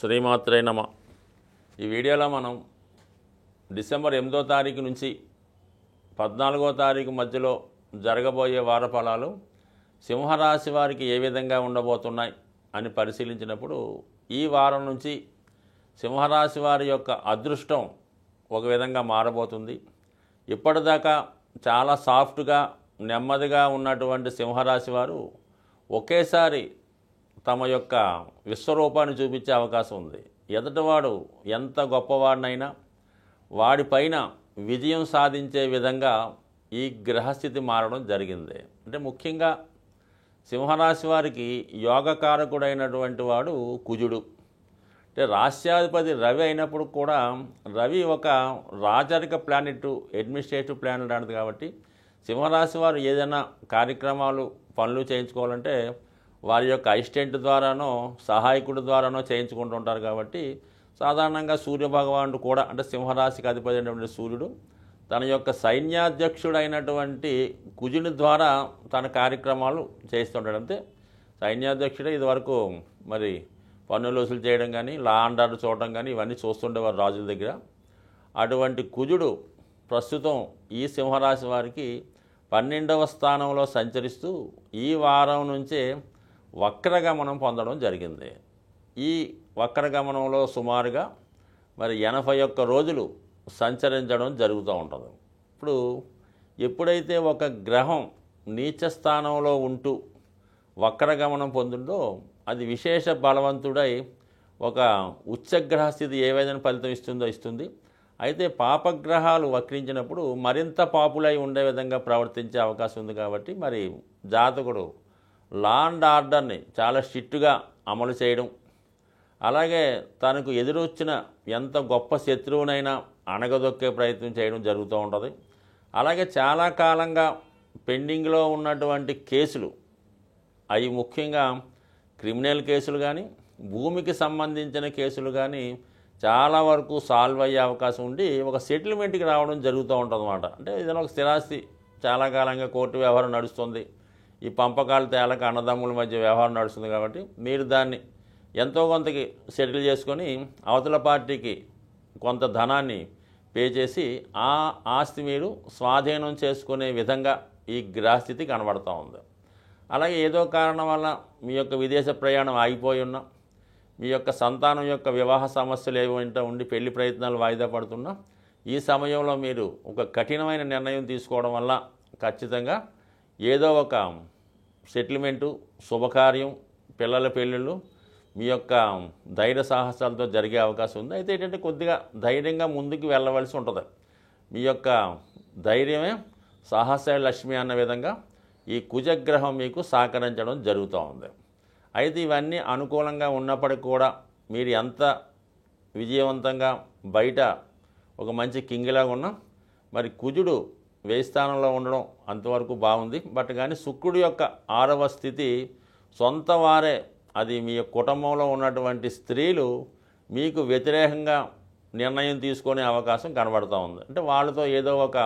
శ్రీమాత్రే నమ. ఈ వీడియోలో మనం డిసెంబర్ 8వ తారీఖు నుంచి 14వ తారీఖు మధ్యలో జరగబోయే వార ఫలాలు సింహరాశి వారికి ఏ విధంగా ఉండబోతున్నాయి అని పరిశీలించినప్పుడు ఈ వారం నుంచి సింహరాశి వారి యొక్క అదృష్టం ఒక విధంగా మారబోతుంది. ఇప్పటిదాకా చాలా సాఫ్ట్గా నెమ్మదిగా ఉన్నటువంటి సింహరాశి వారు ఒకేసారి తమ యొక్క విశ్వరూపాన్ని చూపించే అవకాశం ఉంది. ఎదుటివాడు ఎంత గొప్పవాడినైనా వాడిపైన విజయం సాధించే విధంగా ఈ గ్రహస్థితి మారడం జరిగింది. అంటే ముఖ్యంగా సింహరాశి వారికి యోగకారకుడైనటువంటి వాడు కుజుడు. అంటే రాష్ట్రాధిపతి రవి అయినప్పుడు కూడా రవి ఒక రాజరిక ప్లానెట్, అడ్మినిస్ట్రేటివ్ ప్లానెట్ అనేది కాబట్టి సింహరాశి వారు ఏదైనా కార్యక్రమాలు పనులు చేయించుకోవాలంటే వారి యొక్క అసిస్టెంట్ ద్వారానో సహాయకుడి ద్వారానో చేయించుకుంటూ ఉంటారు. కాబట్టి సాధారణంగా సూర్యభగవానుడు కూడా అంటే సింహరాశికి అధిపతి అయినటువంటి సూర్యుడు తన యొక్క సైన్యాధ్యక్షుడైనటువంటి కుజుని ద్వారా తన కార్యక్రమాలు చేస్తుంటాడు. అంతే సైన్యాధ్యక్షుడే ఇదివరకు మరి పన్నులు వసూలు చేయడం కానీ లా అండ్ ఆర్డర్ చూడడం కానీ ఇవన్నీ చూస్తుండేవారు రాజుల దగ్గర. అటువంటి కుజుడు ప్రస్తుతం ఈ సింహరాశి వారికి 12వ స్థానంలో సంచరిస్తూ ఈ వారం నుంచే వక్రగమనం పొందడం జరిగింది. ఈ వక్రగమనంలో సుమారుగా మరి 81 రోజులు సంచరించడం జరుగుతూ ఉంటుంది. ఇప్పుడు ఎప్పుడైతే ఒక గ్రహం నీచ స్థానంలో ఉంటూ వక్రగమనం పొందుందో అది విశేష బలవంతుడై ఒక ఉచ్చగ్రహ స్థితి ఏ విధంగా ఫలితం ఇస్తుంది. అయితే పాపగ్రహాలు వక్రించినప్పుడు మరింత పాపులై ఉండే విధంగా ప్రవర్తించే అవకాశం ఉంది. కాబట్టి మరి జాతకుడు లా అండ్ ఆర్డర్ని చాలా స్ట్రిక్ట్గా అమలు చేయడం, అలాగే తనకు ఎదురొచ్చిన ఎంత గొప్ప శత్రువునైనా అణగదొక్కే ప్రయత్నం చేయడం జరుగుతూ ఉంటుంది. అలాగే చాలా కాలంగా పెండింగ్లో ఉన్నటువంటి కేసులు, అవి ముఖ్యంగా క్రిమినల్ కేసులు కానీ భూమికి సంబంధించిన కేసులు కానీ చాలా వరకు సాల్వ్ అయ్యే అవకాశం ఉండి ఒక సెటిల్మెంట్కి రావడం జరుగుతూ ఉంటుంది అన్నమాట. అంటే ఏదైనా ఒక స్థిరాస్తి చాలా కాలంగా కోర్టు వ్యవహారం నడుస్తుంది, ఈ పంపకాలు తేలక అన్నదమ్ముల మధ్య వ్యవహారం నడుస్తుంది. కాబట్టి మీరు దాన్ని ఎంతో కొంతకి సెటిల్ చేసుకొని అవతల పార్టీకి కొంత ధనాన్ని పే చేసి ఆ ఆస్తి మీరు స్వాధీనం చేసుకునే విధంగా ఈ గ్రహస్థితి కనబడుతూ ఉంది. అలాగే ఏదో కారణం వల్ల మీ యొక్క విదేశ ప్రయాణం ఆగిపోయి ఉన్నా, మీ యొక్క సంతానం యొక్క వివాహ సమస్యలు ఏమంటా ఉండి పెళ్లి ప్రయత్నాలు వాయిదా పడుతున్నా ఈ సమయంలో మీరు ఒక కఠినమైన నిర్ణయం తీసుకోవడం వల్ల ఖచ్చితంగా ఏదో ఒక సెటిల్మెంటు, శుభకార్యం, పిల్లల పెళ్ళిళ్ళు మీ యొక్క ధైర్య సాహసాలతో జరిగే అవకాశం ఉంది. అయితే ఏంటంటే కొద్దిగా ధైర్యంగా ముందుకు వెళ్ళవలసి ఉంటుంది. మీ యొక్క ధైర్యమే సాహస లక్ష్మి అన్న విధంగా ఈ కుజగ్రహం మీకు సహకరించడం జరుగుతూ ఉంది. అయితే ఇవన్నీ అనుకూలంగా ఉన్నప్పటికీ కూడా మీరు ఎంత విజయవంతంగా బయట ఒక మంచి కింగిలాగా ఉన్నా మరి కుజుడు వ్యయ స్థానంలో ఉండడం అంతవరకు బాగుంది. బట్ కానీ శుక్రుడి యొక్క 6వ స్థితి సొంత వారే, అది మీ కుటుంబంలో ఉన్నటువంటి స్త్రీలు మీకు వ్యతిరేకంగా నిర్ణయం తీసుకునే అవకాశం కనబడుతూ ఉంది. అంటే వాళ్ళతో ఏదో ఒక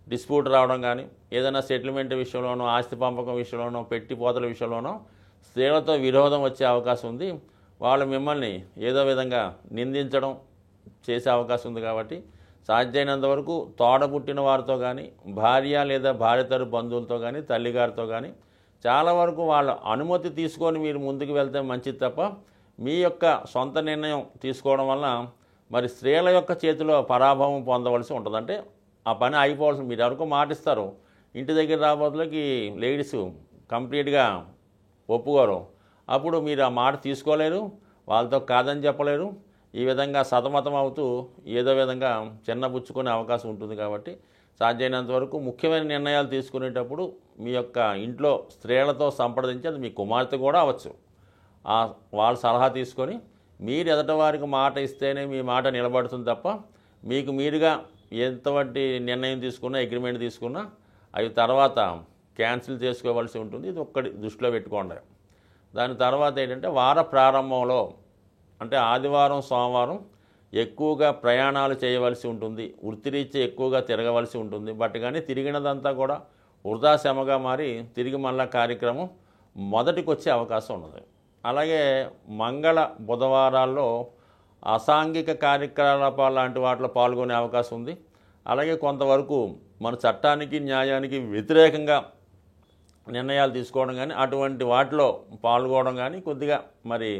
డిస్ప్యూట్ రావడం కానీ ఏదైనా సెటిల్మెంట్ విషయంలోనో ఆస్తి పంపకం విషయంలోనో పెట్టిపోతల విషయంలోనో స్త్రీలతో విరోధం వచ్చే అవకాశం ఉంది. వాళ్ళు మిమ్మల్ని ఏదో విధంగా నిందించడం చేసే అవకాశం ఉంది. కాబట్టి సాధ్యమైనంత వరకు తోడబుట్టిన వారితో కానీ భార్య లేదా భార్యతరు బంధువులతో కానీ తల్లిగారితో కానీ చాలా వరకు వాళ్ళ అనుమతి తీసుకొని మీరు ముందుకు వెళ్తే మంచిది తప్ప మీ యొక్క సొంత నిర్ణయం తీసుకోవడం వల్ల మరి స్త్రీల యొక్క చేతిలో పరాభవం పొందవలసి ఉంటుంది. అంటే ఆ పని అయిపోవాల్సి, మీరు ఎవరికో మాటిస్తారు, ఇంటి దగ్గర రాబోతులకి లేడీస్ కంప్లీట్గా ఒప్పుకోరు, అప్పుడు మీరు ఆ మాట తీసుకోలేరు, వాళ్ళతో కాదని చెప్పలేరు. ఈ విధంగా సతమతం అవుతూ ఏదో విధంగా చిన్నబుచ్చుకునే అవకాశం ఉంటుంది. కాబట్టి సాధ్యమైనంత వరకు ముఖ్యమైన నిర్ణయాలు తీసుకునేటప్పుడు మీ యొక్క ఇంట్లో స్త్రీలతో సంప్రదించి, అది మీ కుమార్తె కూడా అవ్వచ్చు, వాళ్ళ సలహా తీసుకొని మీరు ఎదటి వారికి మాట ఇస్తేనే మీ మాట నిలబడుతుంది తప్ప మీకు మీరుగా ఎంతవంటి నిర్ణయం తీసుకున్నా అగ్రిమెంట్ తీసుకున్నా అవి తర్వాత క్యాన్సిల్ చేసుకోవాల్సి ఉంటుంది. ఇది ఒక్కటి దృష్టిలో పెట్టుకోండి. దాని తర్వాత ఏంటంటే వార ప్రారంభంలో అంటే ఆదివారం సోమవారం ఎక్కువగా ప్రయాణాలు చేయవలసి ఉంటుంది, వృత్తిరీత్యా ఎక్కువగా తిరగవలసి ఉంటుంది. బట్ కానీ తిరిగినదంతా కూడా వృధా శ్రమగా మారి తిరిగి మళ్ళా కార్యక్రమం మొదటికి వచ్చే అవకాశం ఉన్నది. అలాగే మంగళ బుధవారాల్లో అసాంఘిక కార్యకలాపాలు లాంటి వాటిలో పాల్గొనే అవకాశం ఉంది. అలాగే కొంతవరకు మన చట్టానికి న్యాయానికి వ్యతిరేకంగా నిర్ణయాలు తీసుకోవడం కానీ అటువంటి వాటిలో పాల్గొనడం కానీ కొద్దిగా మరి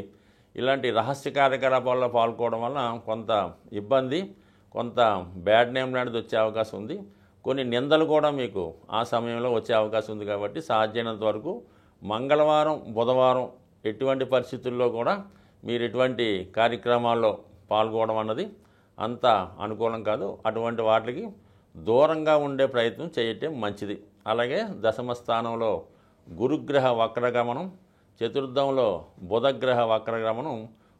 ఇలాంటి రహస్య కార్యకలాపాల్లో పాల్గొనడం వల్ల కొంత ఇబ్బంది, కొంత బ్యాడ్ నేమ్ లాంటిది వచ్చే అవకాశం ఉంది. కొన్ని నిందలు కూడా మీకు ఆ సమయంలో వచ్చే అవకాశం ఉంది. కాబట్టి సాధ్యమైనంత వరకు మంగళవారం, బుధవారం ఎటువంటి పరిస్థితుల్లో కూడా మీరు ఎటువంటి కార్యక్రమాల్లో పాల్గొనడం అన్నది అంత అనుకూలం కాదు. అటువంటి వాటికి దూరంగా ఉండే ప్రయత్నం చేయటం మంచిది. అలాగే దశమ స్థానంలో గురుగ్రహ వక్రగమనం, చతుర్థంలో బుధగ్రహ వక్రగమనం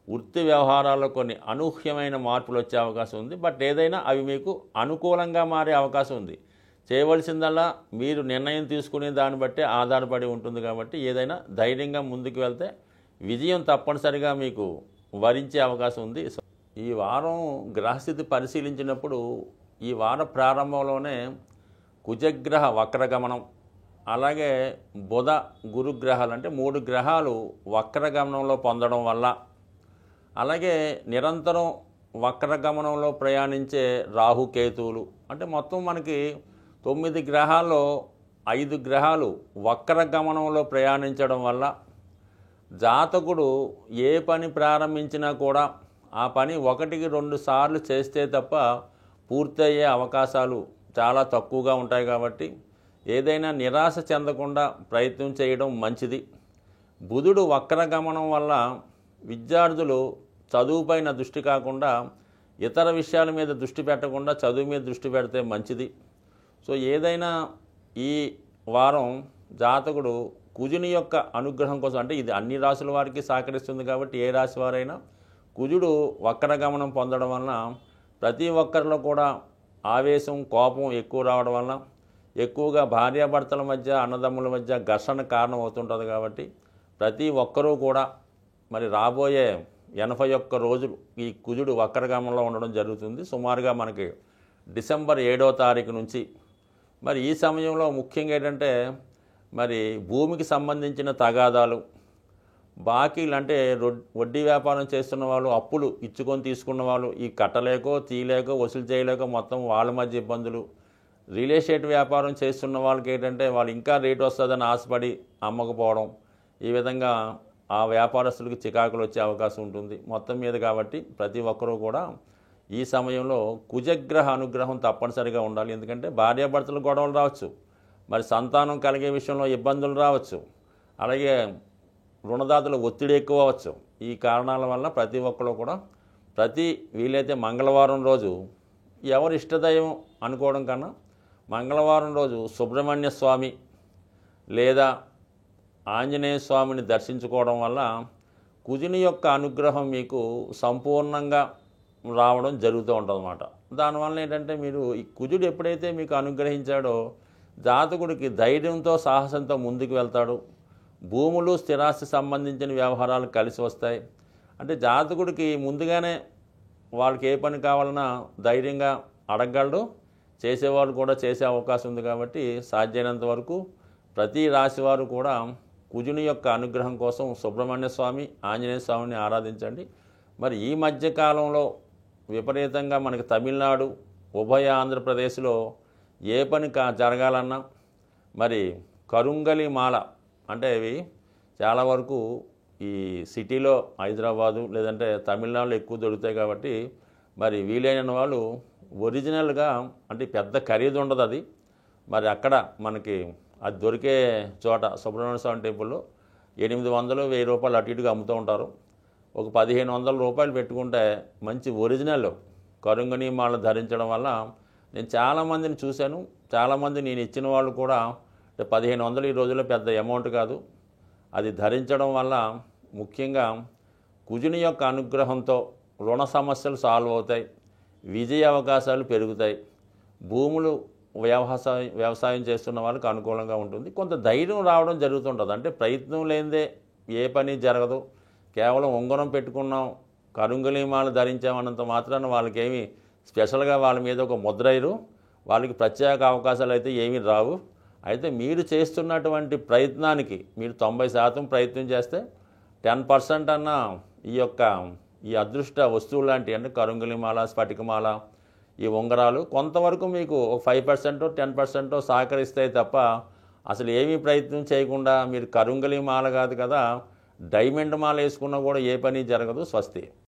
వృత్తి వ్యవహారాల్లో కొన్ని అనూహ్యమైన మార్పులు వచ్చే అవకాశం ఉంది. బట్ ఏదైనా అవి మీకు అనుకూలంగా మారే అవకాశం ఉంది. చేయవలసిందల్లా మీరు నిర్ణయం తీసుకునే దాన్ని బట్టే ఆధారపడి ఉంటుంది. కాబట్టి ఏదైనా ధైర్యంగా ముందుకు వెళ్తే విజయం తప్పనిసరిగా మీకు వరించే అవకాశం ఉంది. ఈ వారం గ్రహస్థితి పరిశీలించినప్పుడు ఈ వార ప్రారంభంలోనే కుజగ్రహ వక్రగమనం, అలాగే బుధ గురుగ్రహాలు అంటే 3 గ్రహాలు వక్రగమనంలో పొందడం వల్ల, అలాగే నిరంతరం వక్రగమనంలో ప్రయాణించే రాహుకేతువులు అంటే మొత్తం మనకి 9 గ్రహాల్లో 5 గ్రహాలు వక్రగమనంలో ప్రయాణించడం వల్ల జాతకుడు ఏ పని ప్రారంభించినా కూడా ఆ పని 1-2 సార్లు చేస్తే తప్ప పూర్తయ్యే అవకాశాలు చాలా తక్కువగా ఉంటాయి. కాబట్టి ఏదైనా నిరాశ చెందకుండా ప్రయత్నం చేయడం మంచిది. బుధుడు వక్రగమనం వల్ల విద్యార్థులు చదువుపైన దృష్టి కాకుండా ఇతర విషయాల మీద దృష్టి పెట్టకుండా చదువు మీద దృష్టి పెడితే మంచిది. సో ఏదైనా ఈ వారం జాతకుడు కుజుని యొక్క అనుగ్రహం కోసం, అంటే ఇది అన్ని రాశుల వారికి సహకరిస్తుంది కాబట్టి ఏ రాశి వారైనా కుజుడు వక్రగమనం పొందడం వలన ప్రతి ఒక్కరిలో కూడా ఆవేశం, కోపం ఎక్కువ రావడం వలన ఎక్కువగా భార్యాభర్తల మధ్య, అన్నదమ్ముల మధ్య ఘర్షణ కారణం అవుతుంటుంది. కాబట్టి ప్రతి ఒక్కరూ కూడా మరి రాబోయే 81 రోజులు ఈ కుజుడు వక్రగమనంలో ఉండడం జరుగుతుంది. సుమారుగా మనకి డిసెంబర్ 7వ తారీఖు నుంచి. మరి ఈ సమయంలో ముఖ్యంగా ఏంటంటే మరి భూమికి సంబంధించిన తగాదాలు, బాకీలు అంటే వడ్డీ వ్యాపారం చేస్తున్న వాళ్ళు, అప్పులు ఇచ్చుకొని తీసుకున్న వాళ్ళు ఈ కట్టలేకో తీయలేకో వసూలు చేయలేకో మొత్తం వాళ్ళ మధ్య ఇబ్బందులు, రియల్ ఎస్టేట్ వ్యాపారం చేస్తున్న వాళ్ళకి ఏంటంటే వాళ్ళు ఇంకా రేటు వస్తుందని ఆశపడి అమ్మకపోవడం, ఈ విధంగా ఆ వ్యాపారస్తులకు చికాకులు వచ్చే అవకాశం ఉంటుంది మొత్తం మీద. కాబట్టి ప్రతి ఒక్కరూ కూడా ఈ సమయంలో కుజగ్రహ అనుగ్రహం తప్పనిసరిగా ఉండాలి. ఎందుకంటే భార్యాభర్తలు గొడవలు రావచ్చు, మరి సంతానం కలిగే విషయంలో ఇబ్బందులు రావచ్చు, అలాగే రుణదాతల ఒత్తిడి ఎక్కువ అవ్వచ్చు. ఈ కారణాల వల్ల ప్రతి ఒక్కరు కూడా వీలైతే మంగళవారం రోజు ఎవరి ఇష్టదైవం అనుకోవడం కన్నా మంగళవారం రోజు సుబ్రహ్మణ్య స్వామి లేదా ఆంజనేయ స్వామిని దర్శించుకోవడం వల్ల కుజుని యొక్క అనుగ్రహం మీకు సంపూర్ణంగా రావడం జరుగుతూ ఉంటుంది అన్నమాట. దానివల్ల ఏంటంటే మీరు ఈ కుజుడు ఎప్పుడైతే మీకు అనుగ్రహించాడో జాతకుడికి ధైర్యంతో, సాహసంతో ముందుకు వెళ్తాడు. భూములు, స్థిరాస్తి సంబంధించిన వ్యవహారాలు కలిసి వస్తాయి. అంటే జాతకుడికి ముందుగానే వాళ్ళకి ఏ పని కావాలన్నా ధైర్యంగా అడగగలడు, చేసేవాళ్ళు కూడా చేసే అవకాశం ఉంది. కాబట్టి సాధ్యమైనంత వరకు ప్రతి రాశివారు కూడా కుజుని యొక్క అనుగ్రహం కోసం సుబ్రహ్మణ్య స్వామి, ఆంజనేయ స్వామిని ఆరాధించండి. మరి ఈ మధ్యకాలంలో విపరీతంగా మనకి తమిళనాడు, ఉభయ ఆంధ్రప్రదేశ్లో ఏ పని జరగాలన్నా మరి కరుంగలి మాల అంటే ఇవి చాలా వరకు ఈ సిటీలో హైదరాబాదు లేదంటే తమిళనాడులో ఎక్కువ దొరుకుతాయి. కాబట్టి మరి వీలైన వాళ్ళు ఒరిజినల్గా అంటే పెద్ద ఖరీదు ఉండదు అది. మరి అక్కడ మనకి అది దొరికే చోట సుబ్రహ్మణ్య స్వామి టెంపుల్లో 800-1000 రూపాయలు అటు ఇటుగా అమ్ముతూ ఉంటారు. ఒక 1500 రూపాయలు పెట్టుకుంటే మంచి ఒరిజినల్ కరుంగని మాల ధరించడం వల్ల నేను చాలామందిని చూశాను. చాలామంది నేను ఇచ్చిన వాళ్ళు కూడా 1500 ఈ రోజుల్లో పెద్ద అమౌంట్ కాదు. అది ధరించడం వల్ల ముఖ్యంగా కుజుని యొక్క అనుగ్రహంతో రుణ సమస్యలు సాల్వ్ అవుతాయి, విజయ అవకాశాలు పెరుగుతాయి, భూములు వ్యవసాయం చేస్తున్న వాళ్ళకి అనుకూలంగా ఉంటుంది. కొంత ధైర్యం రావడం జరుగుతుంటుంది. అంటే ప్రయత్నం లేనిదే ఏ పని జరగదు. కేవలం ఉంగరం పెట్టుకున్నాం, కరుంగలీమాలు ధరించామన్నంత మాత్రాన వాళ్ళకేమి స్పెషల్గా వాళ్ళ మీద ఒక ముద్రైరు, వాళ్ళకి ప్రత్యేక అవకాశాలు అయితే ఏమీ రావు. అయితే మీరు చేస్తున్నటువంటి ప్రయత్నానికి మీరు 90% ప్రయత్నం చేస్తే 10% అన్న ఈ యొక్క ఈ అదృష్ట వస్తువులు లాంటివి అంటే కరుంగలిమాల, స్ఫటికమాల, ఈ ఉంగరాలు కొంతవరకు మీకు ఒక 5% 10% సహకరిస్తాయి తప్ప అసలు ఏమీ ప్రయత్నం చేయకుండా మీరు కరుంగలి మాల కాదు కదా, డైమండ్ మాల వేసుకున్నా కూడా ఏ పని జరగదు. స్వస్తి.